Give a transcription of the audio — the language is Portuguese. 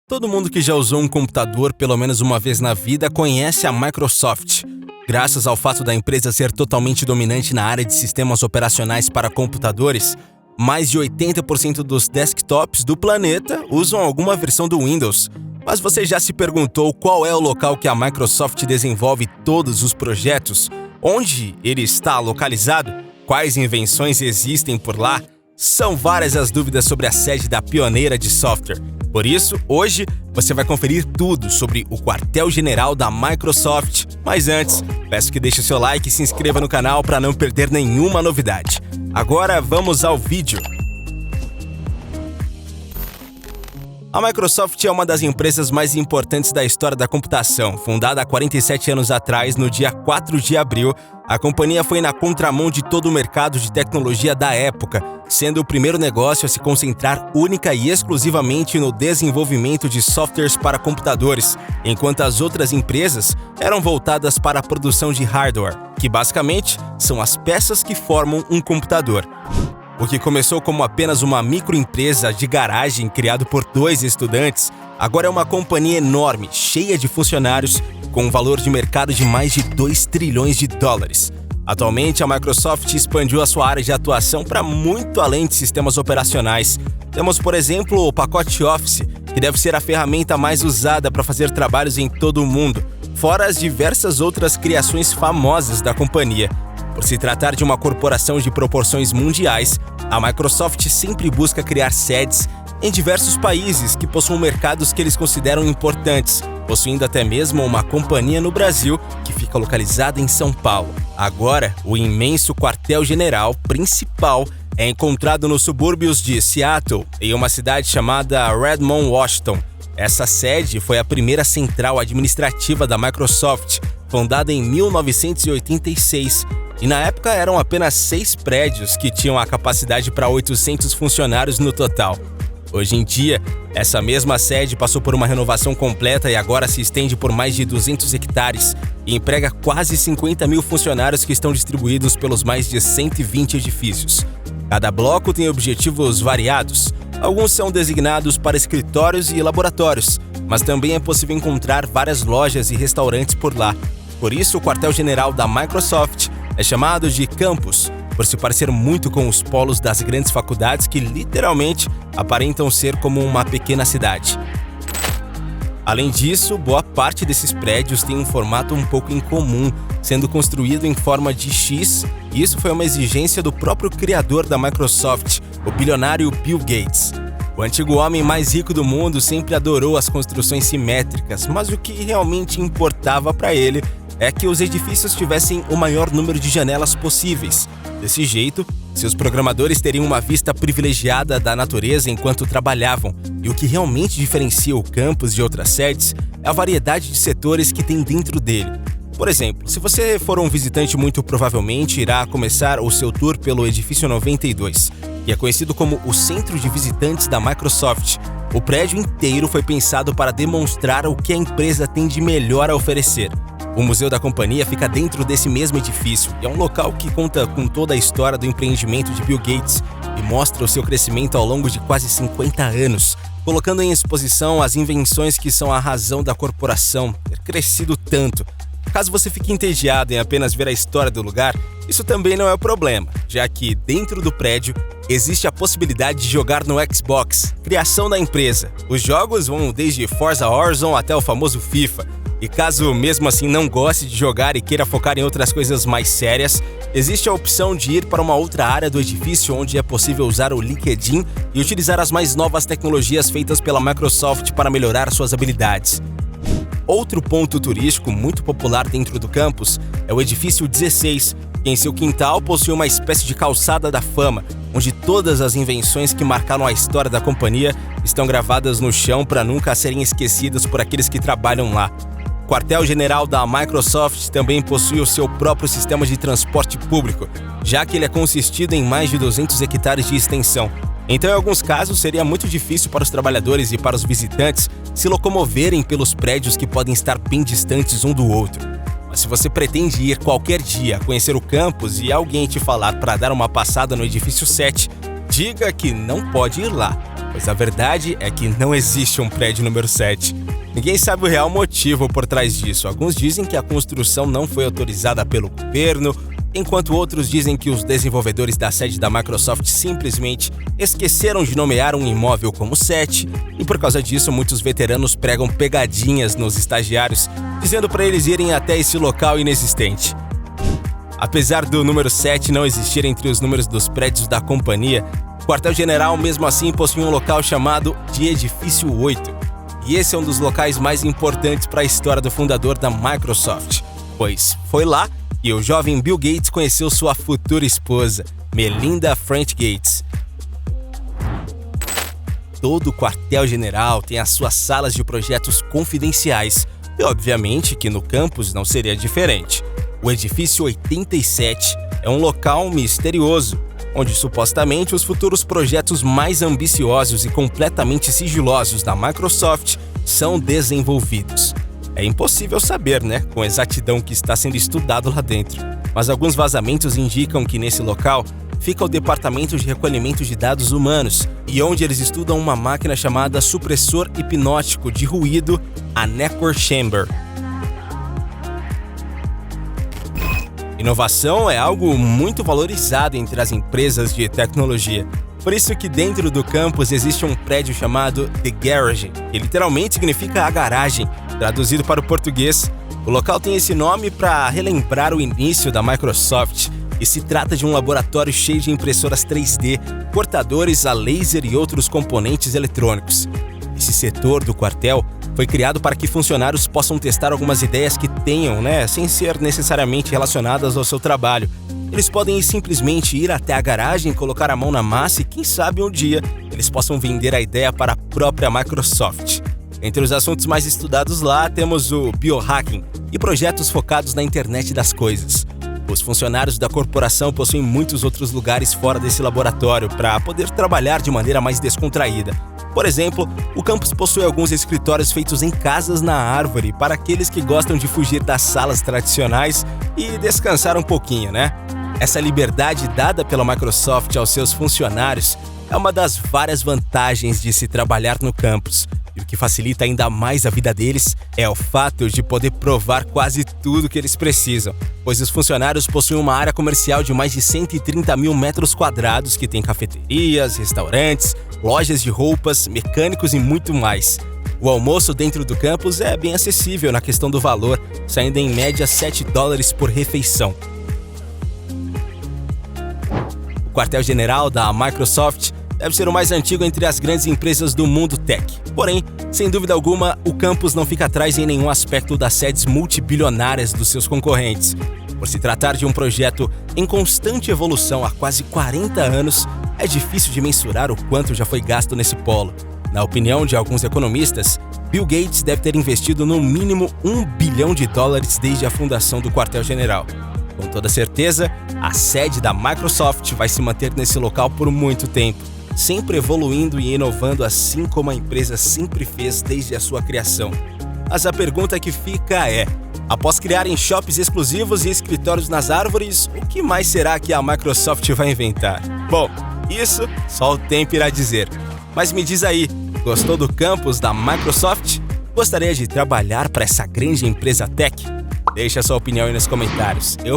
Todo mundo que já usou um computador pelo menos uma vez na vida conhece a Microsoft. Graças ao fato da empresa ser totalmente dominante na área de sistemas operacionais para computadores, mais de 80% dos desktops do planeta usam alguma versão do Windows. Mas você já se perguntou qual é o local que a Microsoft desenvolve todos os projetos? Onde ele está localizado? Quais invenções existem por lá? São várias as dúvidas sobre a sede da pioneira de software. Por isso, hoje você vai conferir tudo sobre o quartel-general da Microsoft. Mas antes, peço que deixe o seu like e se inscreva no canal para não perder nenhuma novidade. Agora vamos ao vídeo. A Microsoft é uma das empresas mais importantes da história da computação. Fundada há 47 anos atrás, no dia 4 de abril, a companhia foi na contramão de todo o mercado de tecnologia da época, sendo o primeiro negócio a se concentrar única e exclusivamente no desenvolvimento de softwares para computadores, enquanto as outras empresas eram voltadas para a produção de hardware, que basicamente são as peças que formam um computador. O que começou como apenas uma microempresa de garagem criado por 2 estudantes, agora é uma companhia enorme, cheia de funcionários, com um valor de mercado de mais de 2 trilhões de dólares. Atualmente, a Microsoft expandiu a sua área de atuação para muito além de sistemas operacionais. Temos, por exemplo, o pacote Office, que deve ser a ferramenta mais usada para fazer trabalhos em todo o mundo, fora as diversas outras criações famosas da companhia. Por se tratar de uma corporação de proporções mundiais, a Microsoft sempre busca criar sedes em diversos países que possuem mercados que eles consideram importantes, possuindo até mesmo uma companhia no Brasil que fica localizada em São Paulo. Agora, o imenso quartel-general principal é encontrado nos subúrbios de Seattle, em uma cidade chamada Redmond, Washington. Essa sede foi a primeira central administrativa da Microsoft, fundada em 1986. E na época eram apenas 6 prédios que tinham a capacidade para 800 funcionários no total. Hoje em dia, essa mesma sede passou por uma renovação completa e agora se estende por mais de 200 hectares e emprega quase 50 mil funcionários que estão distribuídos pelos mais de 120 edifícios. Cada bloco tem objetivos variados. Alguns são designados para escritórios e laboratórios, mas também é possível encontrar várias lojas e restaurantes por lá. Por isso, o quartel-general da Microsoft é chamado de campus, por se parecer muito com os polos das grandes faculdades que literalmente aparentam ser como uma pequena cidade. Além disso, boa parte desses prédios tem um formato um pouco incomum, sendo construído em forma de X, e isso foi uma exigência do próprio criador da Microsoft, o bilionário Bill Gates. O antigo homem mais rico do mundo sempre adorou as construções simétricas, mas o que realmente importava para ele é que os edifícios tivessem o maior número de janelas possíveis. Desse jeito, seus programadores teriam uma vista privilegiada da natureza enquanto trabalhavam, e o que realmente diferencia o campus de outras sedes é a variedade de setores que tem dentro dele. Por exemplo, se você for um visitante, muito provavelmente irá começar o seu tour pelo edifício 92, que é conhecido como o centro de visitantes da Microsoft. O prédio inteiro foi pensado para demonstrar o que a empresa tem de melhor a oferecer. O museu da companhia fica dentro desse mesmo edifício e é um local que conta com toda a história do empreendimento de Bill Gates e mostra o seu crescimento ao longo de quase 50 anos, colocando em exposição as invenções que são a razão da corporação ter crescido tanto. Caso você fique entediado em apenas ver a história do lugar, isso também não é o problema, já que dentro do prédio existe a possibilidade de jogar no Xbox, criação da empresa. Os jogos vão desde Forza Horizon até o famoso FIFA. E caso mesmo assim não goste de jogar e queira focar em outras coisas mais sérias, existe a opção de ir para uma outra área do edifício onde é possível usar o LinkedIn e utilizar as mais novas tecnologias feitas pela Microsoft para melhorar suas habilidades. Outro ponto turístico muito popular dentro do campus é o edifício 16, que em seu quintal possui uma espécie de calçada da fama, onde todas as invenções que marcaram a história da companhia estão gravadas no chão para nunca serem esquecidas por aqueles que trabalham lá. O quartel-general da Microsoft também possui o seu próprio sistema de transporte público, já que ele é consistido em mais de 200 hectares de extensão. Então, em alguns casos, seria muito difícil para os trabalhadores e para os visitantes se locomoverem pelos prédios que podem estar bem distantes um do outro. Mas se você pretende ir qualquer dia conhecer o campus e alguém te falar para dar uma passada no edifício 7, diga que não pode ir lá, Pois a verdade é que não existe um prédio número 7. Ninguém sabe o real motivo por trás disso. Alguns dizem que a construção não foi autorizada pelo governo, enquanto outros dizem que os desenvolvedores da sede da Microsoft simplesmente esqueceram de nomear um imóvel como 7, e por causa disso muitos veteranos pregam pegadinhas nos estagiários, dizendo para eles irem até esse local inexistente. Apesar do número 7 não existir entre os números dos prédios da companhia, o quartel-general mesmo assim possui um local chamado de Edifício 8, e esse é um dos locais mais importantes para a história do fundador da Microsoft, pois foi lá que o jovem Bill Gates conheceu sua futura esposa, Melinda French Gates. Todo quartel-general tem as suas salas de projetos confidenciais, e obviamente que no campus não seria diferente. O Edifício 87 é um local misterioso, onde supostamente os futuros projetos mais ambiciosos e completamente sigilosos da Microsoft são desenvolvidos. É impossível saber, com exatidão o que está sendo estudado lá dentro, mas alguns vazamentos indicam que nesse local fica o Departamento de Recolhimento de Dados Humanos, e onde eles estudam uma máquina chamada supressor hipnótico de ruído, a Necker Chamber. Inovação é algo muito valorizado entre as empresas de tecnologia. Por isso que dentro do campus existe um prédio chamado The Garage, que literalmente significa a garagem, traduzido para o português. O local tem esse nome para relembrar o início da Microsoft, e se trata de um laboratório cheio de impressoras 3D, cortadores a laser e outros componentes eletrônicos. Esse setor do quartel foi criado para que funcionários possam testar algumas ideias que tenham, sem ser necessariamente relacionadas ao seu trabalho. Eles podem simplesmente ir até a garagem, colocar a mão na massa e quem sabe um dia eles possam vender a ideia para a própria Microsoft. Entre os assuntos mais estudados lá temos o biohacking e projetos focados na internet das coisas. Os funcionários da corporação possuem muitos outros lugares fora desse laboratório para poder trabalhar de maneira mais descontraída. Por exemplo, o campus possui alguns escritórios feitos em casas na árvore para aqueles que gostam de fugir das salas tradicionais e descansar um pouquinho, Essa liberdade dada pela Microsoft aos seus funcionários é uma das várias vantagens de se trabalhar no campus. E o que facilita ainda mais a vida deles é o fato de poder provar quase tudo que eles precisam, pois os funcionários possuem uma área comercial de mais de 130 mil metros quadrados que tem cafeterias, restaurantes, lojas de roupas, mecânicos e muito mais. O almoço dentro do campus é bem acessível na questão do valor, saindo em média $7 por refeição. O quartel-general da Microsoft deve ser o mais antigo entre as grandes empresas do mundo tech. Porém, sem dúvida alguma, o campus não fica atrás em nenhum aspecto das sedes multibilionárias dos seus concorrentes. Por se tratar de um projeto em constante evolução há quase 40 anos, é difícil de mensurar o quanto já foi gasto nesse polo. Na opinião de alguns economistas, Bill Gates deve ter investido no mínimo $1 bilhão desde a fundação do quartel-general. Com toda certeza, a sede da Microsoft vai se manter nesse local por muito tempo, sempre evoluindo e inovando assim como a empresa sempre fez desde a sua criação. Mas a pergunta que fica é: após criarem shops exclusivos e escritórios nas árvores, o que mais será que a Microsoft vai inventar? Bom, isso só o tempo irá dizer. Mas me diz aí, gostou do campus da Microsoft? Gostaria de trabalhar para essa grande empresa tech? Deixa a sua opinião aí nos comentários. Eu vou